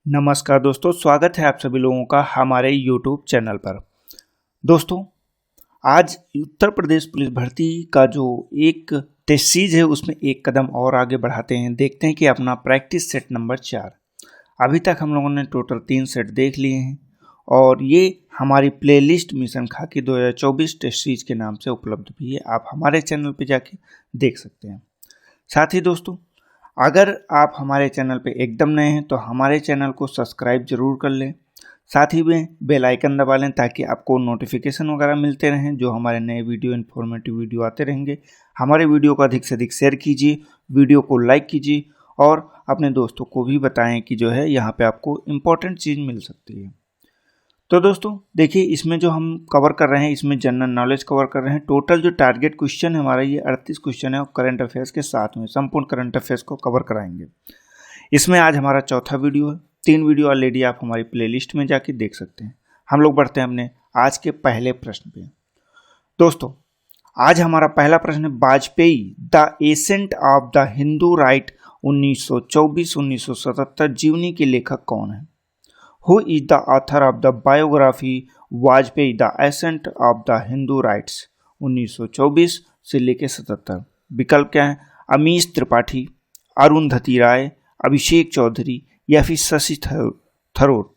नमस्कार दोस्तों, स्वागत है आप सभी लोगों का हमारे YouTube चैनल पर। दोस्तों, आज उत्तर प्रदेश पुलिस भर्ती का जो एक टेस्ट सीरीज है उसमें एक कदम और आगे बढ़ाते हैं। देखते हैं कि अपना प्रैक्टिस सेट नंबर 4। अभी तक हम लोगों ने टोटल 3 सेट देख लिए हैं और ये हमारी प्लेलिस्ट मिशन खाकी 2024 टेस्ट सीरीज के नाम से उपलब्ध भी है। आप हमारे चैनल पर जाके देख सकते हैं। साथ ही दोस्तों, अगर आप हमारे चैनल पे एकदम नए हैं तो हमारे चैनल को सब्सक्राइब जरूर कर लें। साथ ही में बेल आइकन दबा लें ताकि आपको नोटिफिकेशन वगैरह मिलते रहें, जो हमारे नए वीडियो इन्फॉर्मेटिव वीडियो आते रहेंगे। हमारे वीडियो को अधिक से अधिक शेयर कीजिए, वीडियो को लाइक कीजिए और अपने दोस्तों को भी बताएं कि जो है यहाँ पे आपको इम्पोर्टेंट चीज़ मिल सकती है। तो दोस्तों देखिए, इसमें जो हम कवर कर रहे हैं, इसमें जनरल नॉलेज कवर कर रहे हैं। टोटल जो टारगेट क्वेश्चन है हमारा, ये 38 क्वेश्चन है और करंट अफेयर्स के साथ में संपूर्ण करंट अफेयर्स को कवर कराएंगे। इसमें आज हमारा चौथा वीडियो है। 3 वीडियो ऑलरेडी आप हमारी प्लेलिस्ट में जाके देख सकते हैं। हम लोग बढ़ते हैं अपने आज के पहले प्रश्न पे। दोस्तों, आज हमारा पहला प्रश्न है, Vajpayee the ascent of the Hindu right 1924-1977 जीवनी के लेखक कौन है? Who is the author of the biography Vajpayee the ascent of the Hindu rights 1924 से लेकर 77? विकल्प क्या है? अमीश त्रिपाठी, अरुंधति राय, अभिषेक चौधरी या फिर शशि थरूर।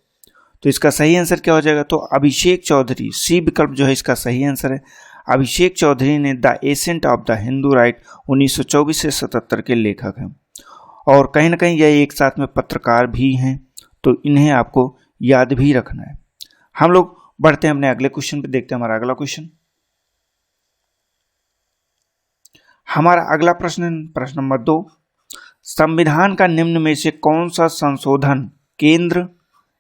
तो इसका सही आंसर क्या हो जाएगा? तो अभिषेक चौधरी, सी विकल्प जो है इसका सही आंसर है। अभिषेक चौधरी ने the ascent of the Hindu right 1924 से 77 के लेखक हैं और कहीं ना कहीं यह एक साथ में पत्रकार भी हैं, तो इन्हें आपको याद भी रखना है। हम लोग बढ़ते हैं अपने अगले क्वेश्चन पे। देखते हैं हमारा अगला क्वेश्चन। हमारा अगला प्रश्न नंबर 2, संविधान का निम्न में से कौन सा संशोधन केंद्र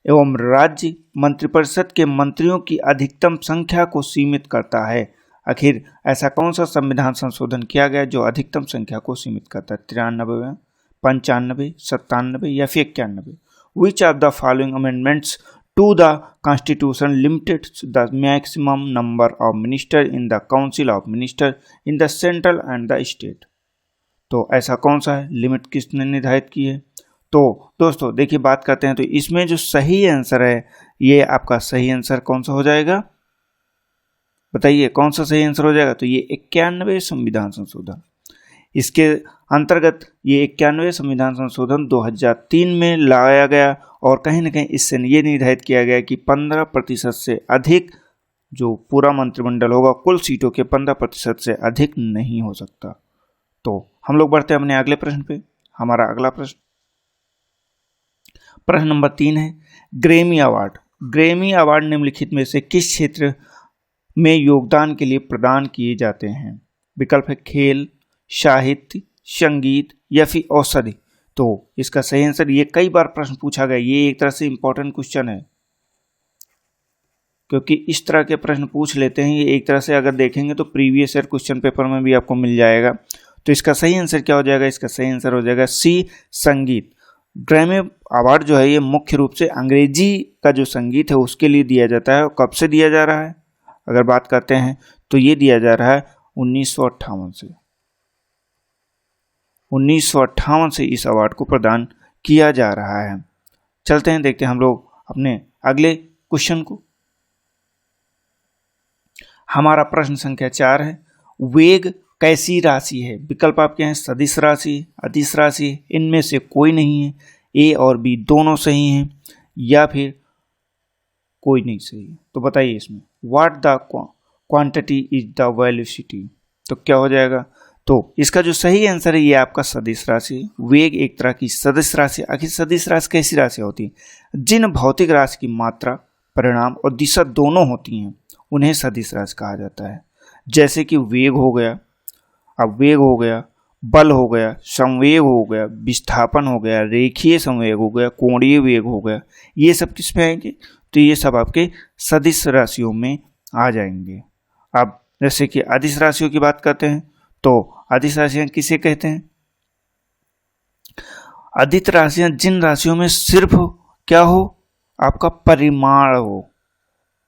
एवं राज्य मंत्रिपरिषद के मंत्रियों की अधिकतम संख्या को सीमित करता है? आखिर ऐसा कौन सा संविधान संशोधन किया गया जो अधिकतम संख्या को सीमित करता है? 93, 95, 97 या फिर 91? Which of the following amendments to the Constitution limited the maximum number of ministers in the Council of Ministers in the central and the state? तो ऐसा कौन सा है? लिमिट किसने निर्धारित की है? तो दोस्तों देखिए, बात करते हैं तो इसमें जो सही आंसर है, ये आपका सही आंसर कौन सा हो जाएगा? बताइए कौन सा सही आंसर हो जाएगा? तो ये 91 संविधान संशोधन। इसके अंतर्गत ये 91 संविधान संशोधन 2003 में लाया गया और कहीं ना कहीं इससे ये निर्धारित किया गया कि 15% से अधिक जो पूरा मंत्रिमंडल होगा, कुल सीटों के 15% से अधिक नहीं हो सकता। तो हम लोग बढ़ते हैं अपने अगले प्रश्न पे। हमारा अगला प्रश्न नंबर 3 है, ग्रैमी अवार्ड। ग्रैमी अवार्ड निम्नलिखित में से किस क्षेत्र में योगदान के लिए प्रदान किए जाते हैं? विकल्प है खेल, साहित्य, संगीत या फिर औषधि। तो इसका सही आंसर, ये कई बार प्रश्न पूछा गया, ये एक तरह से इंपॉर्टेंट क्वेश्चन है क्योंकि इस तरह के प्रश्न पूछ लेते हैं। ये एक तरह से अगर देखेंगे तो प्रीवियस ईयर क्वेश्चन पेपर में भी आपको मिल जाएगा। तो इसका सही आंसर क्या हो जाएगा? इसका सही आंसर हो जाएगा सी, संगीत। ग्रैमी अवार्ड जो है ये मुख्य रूप से अंग्रेजी का जो संगीत है उसके लिए दिया जाता है। और कब से दिया जा रहा है अगर बात करते हैं तो ये दिया जा रहा है 1958 से। 1958 से इस अवार्ड को प्रदान किया जा रहा है। चलते हैं, देखते हैं हम लोग अपने अगले क्वेश्चन को। हमारा प्रश्न संख्या 4 है, वेग कैसी राशि है? विकल्प आपके हैं सदिश राशि, अदिश राशि, इनमें से कोई नहीं है, ए और बी दोनों सही हैं या फिर कोई नहीं सही है। तो बताइए इसमें what the quantity is the velocity. तो क्या हो जाएगा? तो इसका जो सही आंसर है ये आपका सदिश राशि। वेग एक तरह की सदिश राशि। आखिर सदिश राशि कैसी राशि होती है? जिन भौतिक राशि की मात्रा, परिणाम और दिशा दोनों होती हैं उन्हें सदिश राशि कहा जाता है। जैसे कि वेग हो गया, अब वेग हो गया, बल हो गया, संवेग हो गया, विस्थापन हो गया, रेखीय संवेग हो गया, कोणीय वेग हो गया। ये सब किस में आएंगे? तो ये सब आपके सदिश राशियों में आ जाएंगे। अब जैसे कि अदिश राशियों की बात करते हैं तो अदिश राशियां किसे कहते हैं? अदिश राशियां जिन राशियों में सिर्फ क्या हो, आपका परिमाण हो,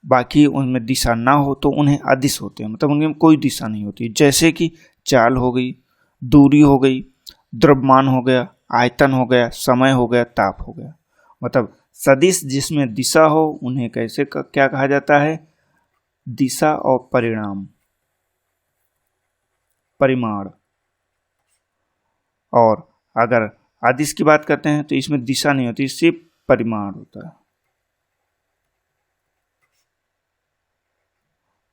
बाकी उनमें दिशा ना हो तो उन्हें अदिश होते हैं। मतलब उनमें कोई दिशा नहीं होती। जैसे कि चाल हो गई, दूरी हो गई, द्रव्यमान हो गया, आयतन हो गया, समय हो गया, ताप हो गया। मतलब सदिश जिसमें दिशा हो उन्हें कैसे क्या कहा जाता है? दिशा और परिमाण। और अगर अदिश की बात करते हैं तो इसमें दिशा नहीं होती, सिर्फ परिमाण होता है,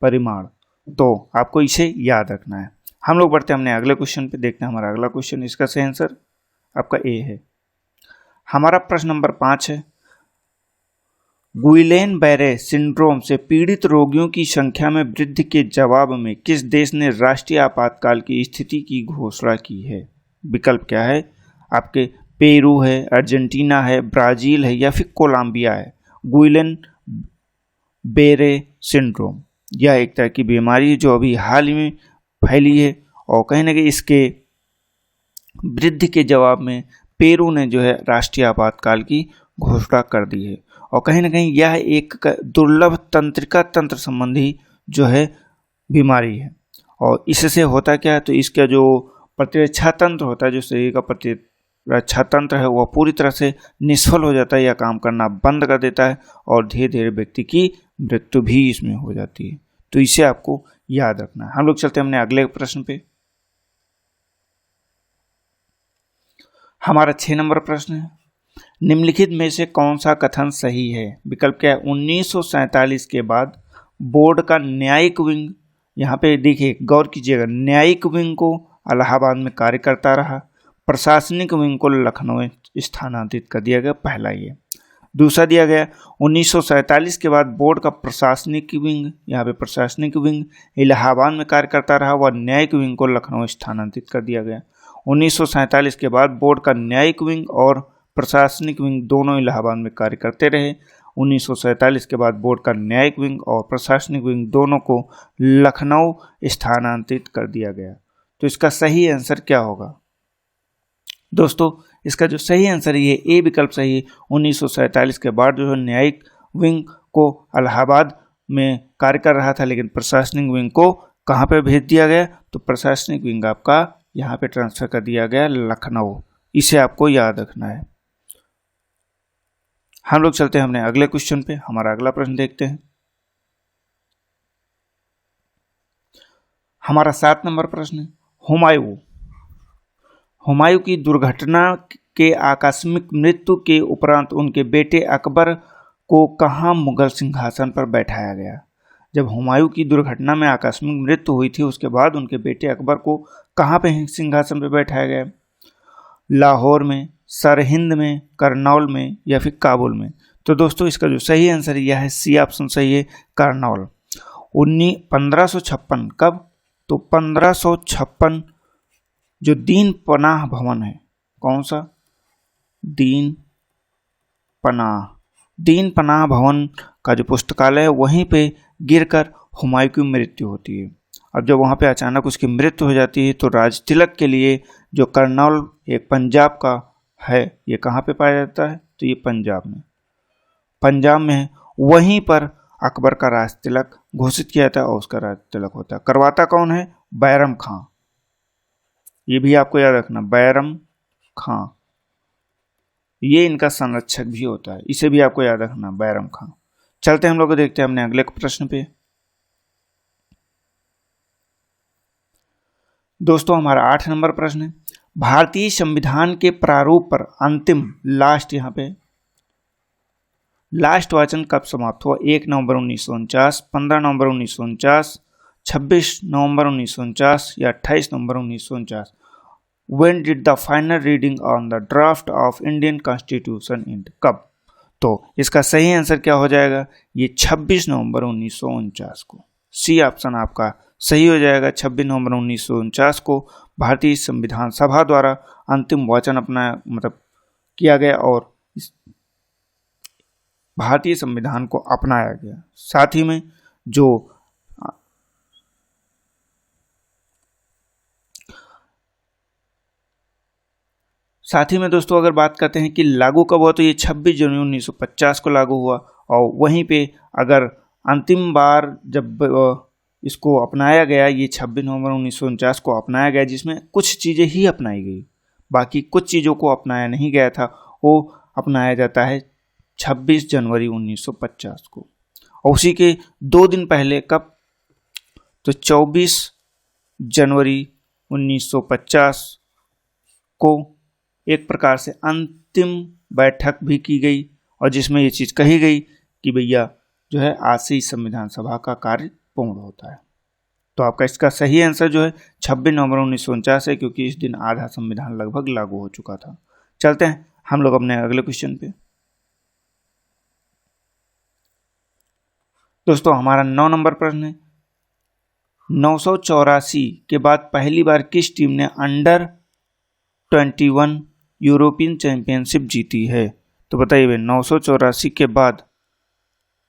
परिमाण। तो आपको इसे याद रखना है। हम लोग बढ़ते हैं अपने अगले क्वेश्चन पे, देखते हैं हमारा अगला क्वेश्चन। इसका सही आंसर आपका ए है। हमारा प्रश्न नंबर 5 है, गुइलेन बैरे सिंड्रोम से पीड़ित रोगियों की संख्या में वृद्धि के जवाब में किस देश ने राष्ट्रीय आपातकाल की स्थिति की घोषणा की है? विकल्प क्या है आपके? पेरू है, अर्जेंटीना है, ब्राजील है या फिर कोलंबिया है। गुइलेन बेरे सिंड्रोम यह एक तरह की बीमारी जो अभी हाल ही में फैली है और कहीं ना कहीं इसके वृद्धि के जवाब में पेरू ने जो है राष्ट्रीय आपातकाल की घोषणा कर दी है। और कहीं ना कहीं यह एक दुर्लभ तंत्रिका तंत्र संबंधी जो है बीमारी है। और इससे होता क्या है, तो इसका जो प्रतिरक्षा तंत्र होता है, जो शरीर का प्रतिरक्षा तंत्र है, वह पूरी तरह से निष्फल हो जाता है या काम करना बंद कर देता है और धीरे धीरे व्यक्ति की मृत्यु भी इसमें हो जाती है। तो इसे आपको याद रखना है। हम लोग चलते हैं अपने अगले प्रश्न पे। हमारा 6 नंबर प्रश्न है, निम्नलिखित में से कौन सा कथन सही है? विकल्प क्या है? 1947 के बाद बोर्ड का न्यायिक विंग, यहाँ पे देखिए गौर कीजिएगा, न्यायिक विंग को इलाहाबाद में कार्य करता रहा, प्रशासनिक विंग को लखनऊ स्थानांतरित कर दिया गया। पहला ये। दूसरा दिया गया 1947 के बाद बोर्ड का प्रशासनिक विंग, यहाँ पे प्रशासनिक विंग इलाहाबाद में कार्य करता रहा, वह न्यायिक विंग को लखनऊ स्थानांतरित कर दिया गया। 1947 के बाद बोर्ड का न्यायिक विंग और प्रशासनिक विंग दोनों इलाहाबाद में कार्य करते रहे। 1947 के बाद बोर्ड का न्यायिक विंग और प्रशासनिक विंग दोनों को लखनऊ स्थानांतरित कर दिया गया। तो इसका सही आंसर क्या होगा दोस्तों? इसका जो सही आंसर है ये ए विकल्प सही है। 1947 के बाद जो है न्यायिक विंग को इलाहाबाद में कार्य कर रहा था, लेकिन प्रशासनिक विंग को कहाँ पे भेज दिया गया? तो प्रशासनिक विंग आपका यहाँ पे ट्रांसफर कर दिया गया लखनऊ। इसे आपको याद रखना है। हम लोग चलते हैं अपने अगले क्वेश्चन पे। हमारा अगला प्रश्न देखते हैं। हमारा 7 नंबर प्रश्न है, हुमायूं की दुर्घटना के आकस्मिक मृत्यु के उपरांत उनके बेटे अकबर को कहाँ मुगल सिंहासन पर बैठाया गया? जब हुमायूं की दुर्घटना में आकस्मिक मृत्यु हुई थी, उसके बाद उनके बेटे अकबर को कहाँ पे सिंहासन पर बैठाया गया? लाहौर में, सरहिंद में, करनौल में या फिर काबुल में? तो दोस्तों इसका जो सही आंसर है यह है सी ऑप्शन सही है, करनौल। 1556 कब? तो 1556 जो दीन पनाह भवन है, कौन सा? दीन पनाह भवन का जो पुस्तकालय है वहीं पे गिरकर हुमायूं की मृत्यु होती है। अब जब वहाँ पे अचानक उसकी मृत्यु हो जाती है तो राज तिलक के लिए जो करनौल एक पंजाब का है, ये कहाँ पे पाया जाता है? तो ये पंजाब में है। वहीं पर अकबर का राज तिलक घोषित किया था और उसका राज तिलक होता है। करवाता कौन है? बैरम खां। ये भी आपको याद रखना, बैरम खां, ये इनका संरक्षक भी होता है, इसे भी आपको याद रखना, बैरम खां। चलते हम लोग देखते हैं अपने अगले प्रश्न पे। दोस्तों हमारा 8 नंबर प्रश्न है, भारतीय संविधान के प्रारूप पर अंतिम लास्ट वाचन कब समाप्त हुआ? 1 नवंबर 1949, 15 नवंबर 1949, 26 नवंबर 1949 या 28 नवंबर 1949? When did the final reading on the draft of Indian Constitution end? कब? तो इसका सही आंसर क्या हो जाएगा? ये 26 नवंबर 1949 को। सी ऑप्शन आपका सही हो जाएगा। 26 नवंबर 1949 को भारतीय संविधान सभा द्वारा अंतिम वाचन किया गया और भारतीय संविधान को अपनाया गया। साथ ही में दोस्तों अगर बात करते हैं कि लागू कब हुआ, तो ये 26 जनवरी 1950 को लागू हुआ। और वहीं पे अगर अंतिम बार जब इसको अपनाया गया, ये 26 नवंबर 1949 को अपनाया गया, जिसमें कुछ चीज़ें ही अपनाई गई, बाकी कुछ चीज़ों को अपनाया नहीं गया था। वो अपनाया जाता है 26 जनवरी 1950 को। और उसी के 2 दिन पहले कब, तो 24 जनवरी 1950 को एक प्रकार से अंतिम बैठक भी की गई और जिसमें ये चीज़ कही गई कि भैया जो है आज से ही संविधान सभा का कार्य पूर्ण होता है। तो आपका इसका सही आंसर जो है 26 नवंबर 1949 है, क्योंकि इस दिन आधा संविधान लगभग लागू हो चुका था। चलते हैं हम लोग अपने अगले क्वेश्चन पे। दोस्तों हमारा 9 नंबर प्रश्न है, 984 के बाद पहली बार किस टीम ने अंडर 21 यूरोपियन चैंपियनशिप जीती है? तो बताइए 984 के बाद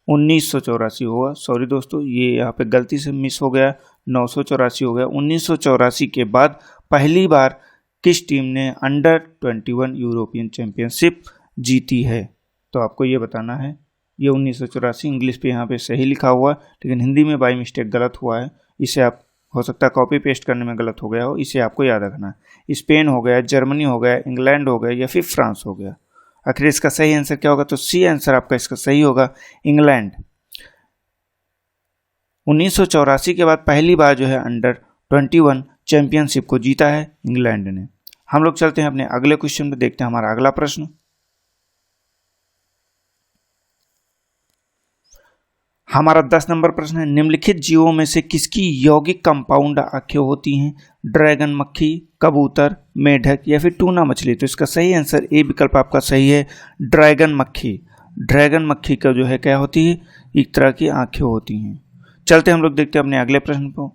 1984 होगा, सॉरी दोस्तों ये यहाँ पे गलती से मिस हो गया, 984 हो गया। 1984 के बाद पहली बार किस टीम ने अंडर 21 यूरोपियन चैंपियनशिप जीती है? तो आपको ये बताना है। ये 1984 इंग्लिश पे यहाँ पे सही लिखा हुआ, लेकिन हिंदी में बाई मिस्टेक गलत हुआ है। इसे आप हो सकता है कॉपी पेस्ट करने में गलत हो गया हो, इसे आपको याद रखना है। स्पेन हो गया, जर्मनी हो गया, इंग्लैंड हो गया या फिर फ्रांस हो गया। आखिर इसका सही आंसर क्या होगा? तो सी आंसर आपका इसका सही होगा, इंग्लैंड। 1984 के बाद पहली बार जो है अंडर 21 चैंपियनशिप को जीता है इंग्लैंड ने। हम लोग चलते हैं अपने अगले क्वेश्चन पे, देखते हैं हमारा अगला प्रश्न। हमारा 10 नंबर प्रश्न है, निम्नलिखित जीवों में से किसकी यौगिक कंपाउंड आंखें होती हैं? ड्रैगन मक्खी, कबूतर, मेढक या फिर टूना मछली? तो इसका सही आंसर ए विकल्प आपका सही है, ड्रैगन मक्खी। ड्रैगन मक्खी का जो है क्या होती है? एक तरह की आंखें होती हैं। चलते हम लोग देखते हैं अपने अगले प्रश्न को।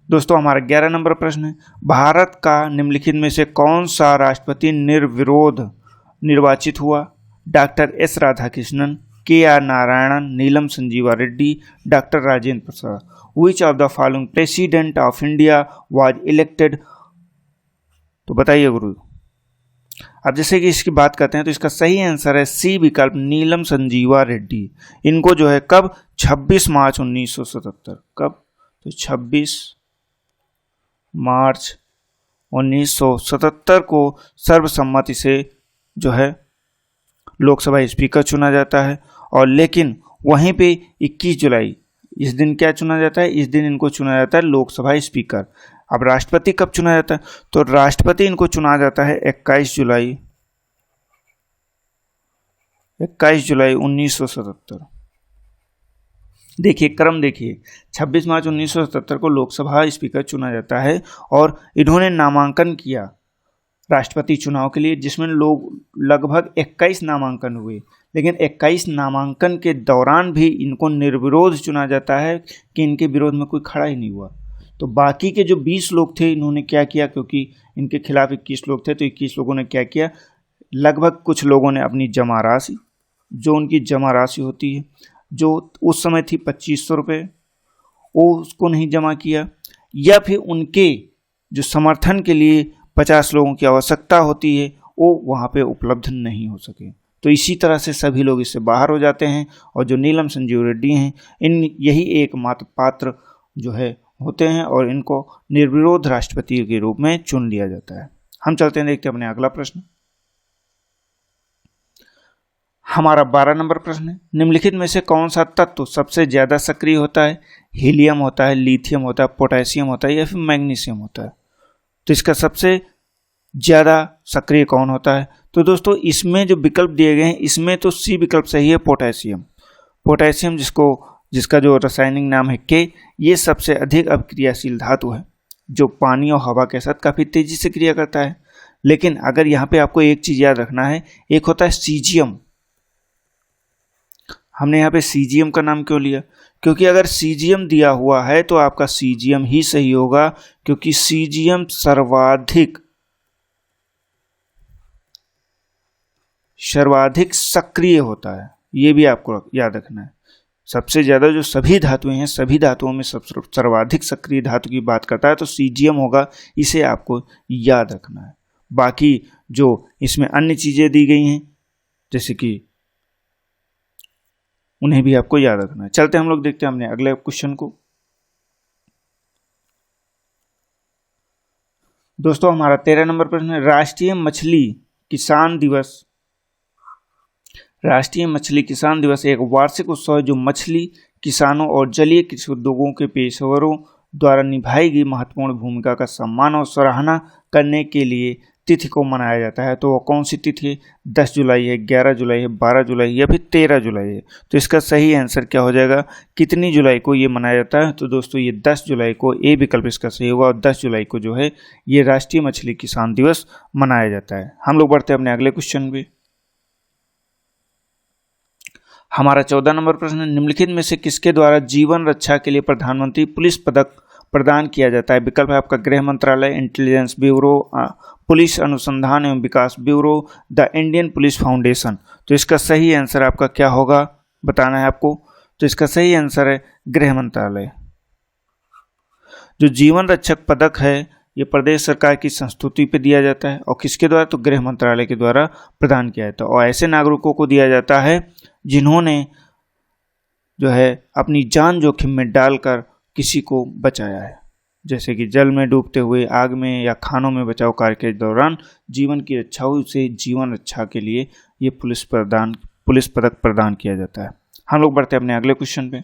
दोस्तों हमारा 11 नंबर प्रश्न है, भारत का निम्नलिखित में से कौन सा राष्ट्रपति निर्विरोध निर्वाचित हुआ? Doctor S Radhakrishnan, K R. Narayanan, Neelam Sanjiva Reddy, doctor Rajendra Prasad. Which of the following president of India was elected? तो बताइए गुरु। अब जैसे कि इसकी बात करते हैं तो इसका सही आंसर है सी विकल्प, नीलम संजीवा रेड्डी। इनको जो है कब? 26 मार्च 1977। कब? तो 26 मार्च 1977 को सर्वसम्मति से जो है लोकसभा स्पीकर चुना जाता है। और लेकिन वहीं पे 21 जुलाई इस दिन क्या चुना जाता है? इस दिन इनको चुना जाता है लोकसभा स्पीकर। अब राष्ट्रपति कब चुना जाता है? तो राष्ट्रपति इनको चुना जाता है 21 जुलाई 1977। देखिए क्रम देखिए, 26 मार्च 1977 को लोकसभा स्पीकर चुना जाता है और इन्होंने नामांकन किया राष्ट्रपति चुनाव के लिए, जिसमें लोग लगभग 21 नामांकन हुए। लेकिन 21 नामांकन के दौरान भी इनको निर्विरोध चुना जाता है कि इनके विरोध में कोई खड़ा ही नहीं हुआ। तो बाकी के जो 20 लोग थे इन्होंने क्या किया, क्योंकि इनके खिलाफ 21 लोग थे तो 21 लोगों ने क्या किया, लगभग कुछ लोगों ने अपनी जमा राशि, जो उनकी जमा राशि होती है जो उस समय थी 2500 रुपये, वो उसको नहीं जमा किया, या फिर उनके जो समर्थन के लिए 50 लोगों की आवश्यकता होती है वो वहाँ पे उपलब्ध नहीं हो सके। तो इसी तरह से सभी लोग इससे बाहर हो जाते हैं और जो नीलम संजीव रेड्डी हैं इन यही एकमात्र पात्र जो है होते हैं और इनको निर्विरोध राष्ट्रपति के रूप में चुन लिया जाता है। हम चलते हैं, देखते हैं अपने अगला प्रश्न। हमारा 12 नंबर प्रश्न है, निम्नलिखित में से कौन सा तत्व सबसे ज्यादा सक्रिय होता है? हीलियम होता है, लिथियम होता है, पोटेशियम होता है या फिर मैग्नीशियम होता है? तो इसका सबसे ज्यादा सक्रिय कौन होता है? तो दोस्तों इसमें जो विकल्प दिए गए हैं इसमें तो सी विकल्प सही है, पोटेशियम। पोटेशियम जिसका जो रासायनिक नाम है के, ये सबसे अधिक अभिक्रियाशील धातु है जो पानी और हवा के साथ काफी तेजी से क्रिया करता है। लेकिन अगर यहाँ पे आपको एक चीज याद रखना है, एक होता है सीजियम। हमने यहाँ पे सीजियम का नाम क्यों लिया? क्योंकि अगर सीजियम दिया हुआ है तो आपका सीजियम ही सही होगा, क्योंकि सीजियम सर्वाधिक सक्रिय होता है। ये भी आपको याद रखना है। सबसे ज्यादा जो सभी धातुएं हैं, सभी धातुओं में सर्वाधिक सक्रिय धातु की बात करता है तो सीजियम होगा, इसे आपको याद रखना है। बाकी जो इसमें अन्य चीजें दी गई हैं जैसे कि उन्हें भी आपको याद रखना है। चलते हम लोग देखते हैं हमने अगले क्वेश्चन को। दोस्तों हमारा 13 नंबर प्रश्न है, राष्ट्रीय मछली किसान दिवस राष्ट्रीय मछली किसान दिवस एक वार्षिक उत्सव है जो मछली किसानों और जलीय कृषि उद्योगों के पेशेवरों द्वारा निभाई गई महत्वपूर्ण भूमिका का सम्मान और सराहना करने के लिए तिथि को मनाया जाता है। तो वो कौन सी तिथि है? 10 जुलाई है, 11 जुलाई है, 12 जुलाई या फिर 13 जुलाई है। तो इसका सही आंसर क्या हो जाएगा? कितनी जुलाई को ये मनाया जाता है? तो दोस्तों ये 10 जुलाई को, ए विकल्प इसका सही होगा। और 10 जुलाई को जो है ये राष्ट्रीय मछली किसान दिवस मनाया जाता है। हम लोग बढ़ते हैं अपने अगले क्वेश्चन पे। हमारा 14 नंबर प्रश्न है, निम्नलिखित में से किसके द्वारा जीवन रक्षा के लिए प्रधानमंत्री पुलिस पदक प्रदान किया जाता है? विकल्प है आपका गृह मंत्रालय, इंटेलिजेंस ब्यूरो, पुलिस अनुसंधान एवं विकास bureau, the Indian police foundation. तो इसका सही आंसर आपका क्या होगा बताना है आपको। तो इसका सही आंसर है गृह मंत्रालय। जो जीवन रक्षक पदक है ये प्रदेश सरकार की संस्तुति पे दिया जाता है। और किसके द्वारा? तो गृह मंत्रालय के द्वारा प्रदान किया जाता है। और ऐसे नागरिकों को दिया जाता है जिन्होंने जो है अपनी जान जोखिम में डालकर किसी को बचाया है, जैसे कि जल में डूबते हुए, आग में या खानों में बचाव कार्य के दौरान जीवन की रक्षा हुई, उसे जीवन रक्षा के लिए ये पुलिस पदक प्रदान किया जाता है। हम लोग बढ़ते हैं अपने अगले क्वेश्चन पे।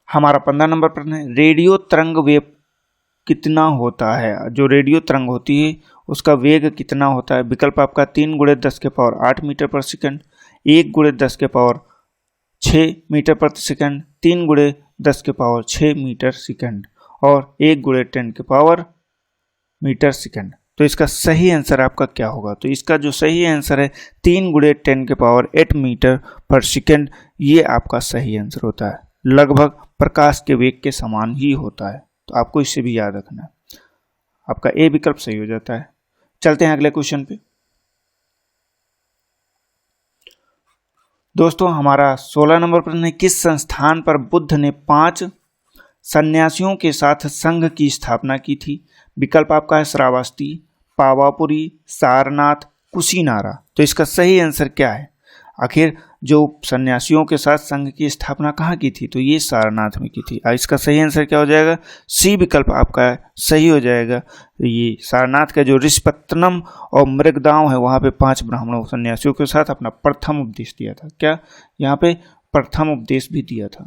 हमारा 15 नंबर प्रश्न है, रेडियो तरंग वेग कितना होता है? जो रेडियो तरंग होती है उसका वेग कितना होता है? विकल्प आपका 3 × 10⁸ मीटर पर सेकंड, 1 × 10⁶ मीटर प्रति सेकंड, 3 × 10⁶ मीटर सेकंड और 1 × 10⁻⁻ मीटर सेकंड। तो इसका सही आंसर आपका क्या होगा? तो इसका जो सही आंसर है 3 × 10⁸ मीटर पर सेकंड, ये आपका सही आंसर होता है। लगभग प्रकाश के वेग के समान ही होता है। तो आपको इससे भी याद रखना है। आपका ए विकल्प सही हो जाता है। चलते हैं अगले क्वेश्चन पे। दोस्तों हमारा 16 नंबर प्रश्न है, किस संस्थान पर बुद्ध ने 5 सन्यासियों के साथ संघ की स्थापना की थी? विकल्प आपका है श्रावस्ती, पावापुरी, सारनाथ, कुशीनारा। तो इसका सही आंसर क्या है? आखिर जो सन्यासियों के साथ संघ की स्थापना कहाँ की थी? तो ये सारनाथ में की थी। इसका सही आंसर क्या हो जाएगा? सी विकल्प आपका सही हो जाएगा। ये सारनाथ का जो ऋषिपत्तनम और मृगदांव है वहाँ पे 5 ब्राह्मणों सन्यासियों के साथ अपना प्रथम उपदेश दिया था। क्या यहाँ पे प्रथम उपदेश भी दिया था?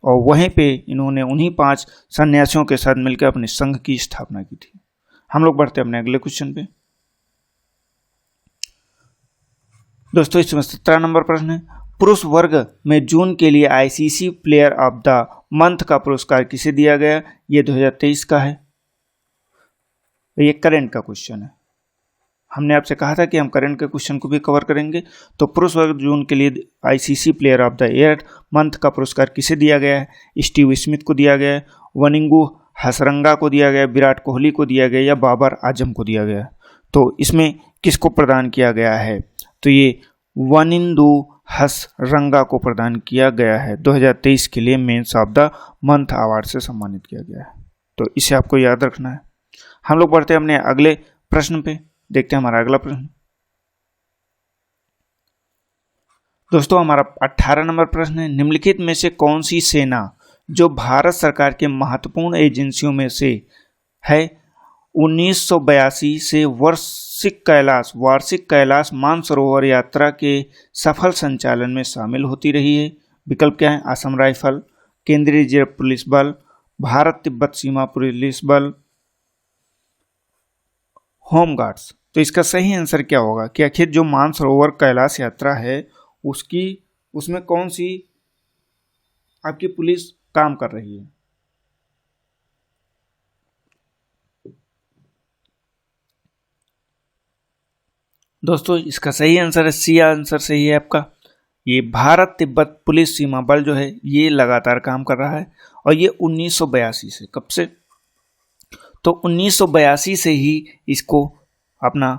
और वहीं पे इन्होंने उन्हीं 5 सन्यासियों के साथ मिलकर अपने संघ की स्थापना की थी। हम लोग बढ़ते हैं अपने अगले क्वेश्चन पे। दोस्तों इसमें 17 नंबर प्रश्न है, पुरुष वर्ग में जून के लिए ICC player of the month का पुरस्कार किसे दिया गया? ये 2023 का है। ये करंट का क्वेश्चन है। हमने आपसे कहा था कि हम करंट के क्वेश्चन को भी कवर करेंगे। तो पुरुष वर्ग जून के लिए ICC player of the year month का पुरस्कार किसे दिया गया है? स्टीव स्मिथ को दिया गया है, वनिंगू हसरंगा को दिया गया, विराट कोहली को दिया गया या बाबर आजम को दिया गया? तो इसमें किसको प्रदान किया गया है? तो ये वनिंदु हसरंगा को प्रदान किया गया है। 2023 के लिए men's of the month award से सम्मानित किया गया है। तो इसे आपको याद रखना है। हम लोग बढ़ते हैं अपने अगले प्रश्न पे। देखते हैं हमारा अगला प्रश्न। दोस्तों हमारा 18 नंबर प्रश्न है, निम्नलिखित में से कौन सी सेना जो भारत सरकार के महत्वपूर्ण एजेंसियों में से है 1982 से वार्षिक कैलाश मानसरोवर यात्रा के सफल संचालन में शामिल होती रही है? विकल्प क्या है? असम राइफल, केंद्रीय रिजर्व पुलिस बल, भारत तिब्बत सीमा पुलिस बल, होम गार्ड्स। तो इसका सही आंसर क्या होगा कि आखिर जो मानसरोवर कैलाश यात्रा है उसमें कौन सी आपकी पुलिस काम कर रही है? दोस्तों इसका सही आंसर है सी आंसर सही है आपका। ये भारत तिब्बत पुलिस सीमा बल जो है ये लगातार काम कर रहा है और ये 1982 से, कब से? तो 1982 से ही इसको अपना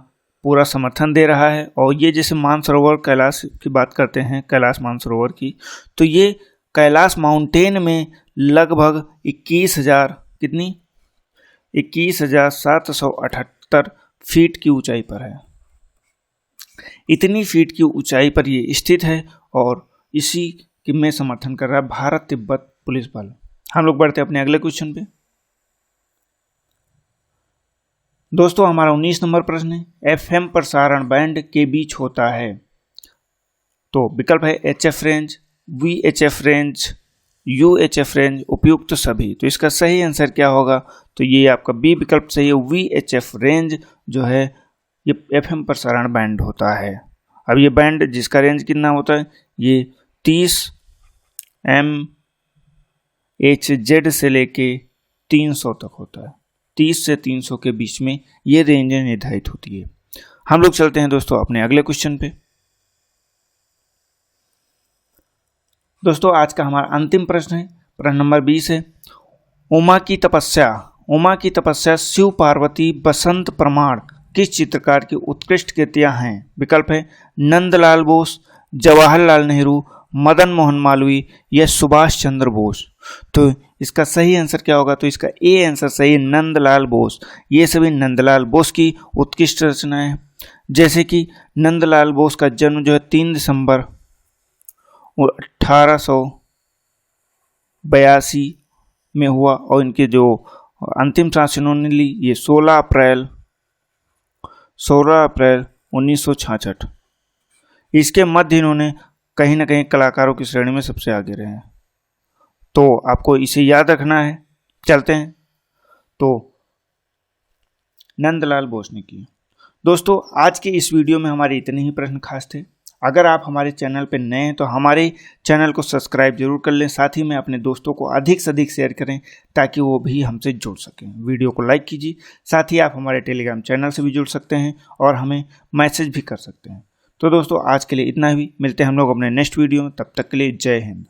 पूरा समर्थन दे रहा है। और ये जैसे मानसरोवर कैलाश की बात करते हैं, कैलाश मानसरोवर की, तो ये कैलाश माउंटेन में लगभग 21,778 फीट की ऊंचाई पर है। इतनी फीट की ऊंचाई पर ये स्थित है और इसी में समर्थन कर रहा है भारत तिब्बत पुलिस बल। हम लोग बढ़ते हैं अपने अगले क्वेश्चन पे। दोस्तों हमारा 19 नंबर प्रश्न है, एफएम प्रसारण बैंड के बीच होता है। तो विकल्प है HF range, VHF range, UHF range, उपयुक्त सभी। तो इसका सही आंसर क्या होगा? तो ये आपका बी विकल्प सही है, वीएचएफ रेंज जो है ये एफएम प्रसारण बैंड होता है। अब ये बैंड जिसका रेंज कितना होता है, ये 30 MHz से लेके 300 तक होता है। 30 से 300 के बीच में ये रेंज निर्धारित होती है। हम लोग चलते हैं दोस्तों अपने अगले क्वेश्चन पे। दोस्तों आज का हमारा अंतिम प्रश्न है, प्रश्न नंबर 20 है, उमा की तपस्या शिव पार्वती बसंत प्रमाण किस चित्रकार की उत्कृष्ट कृतियां हैं? विकल्प है नंदलाल बोस, जवाहरलाल नेहरू, मदन मोहन मालवीय या सुभाष चंद्र बोस। तो इसका सही आंसर क्या होगा? तो इसका ए आंसर सही है, नंदलाल बोस। ये सभी नंदलाल बोस की उत्कृष्ट रचनाएं हैं। जैसे कि नंदलाल बोस का जन्म जो है 3 दिसंबर 1882 में हुआ और इनके जो अंतिम सांस इन्होंने ली ये 16 अप्रैल 1966। इसके मध्य इन्होंने कहीं ना कहीं कलाकारों की श्रेणी में सबसे आगे रहे हैं। तो आपको इसे याद रखना है। चलते हैं, तो नंदलाल बोस ने की। दोस्तों आज के इस वीडियो में हमारे इतने ही प्रश्न खास थे। अगर आप हमारे चैनल पर नए हैं तो हमारे चैनल को सब्सक्राइब जरूर कर लें, साथ ही में अपने दोस्तों को अधिक से अधिक शेयर करें ताकि वो भी हमसे जुड़ सकें। वीडियो को लाइक कीजिए, साथ ही आप हमारे टेलीग्राम चैनल से भी जुड़ सकते हैं और हमें मैसेज भी कर सकते हैं। तो दोस्तों आज के लिए इतना ही, मिलते हैं हम लोग अपने नेक्स्ट वीडियो में, तब तक के लिए जय हिंद।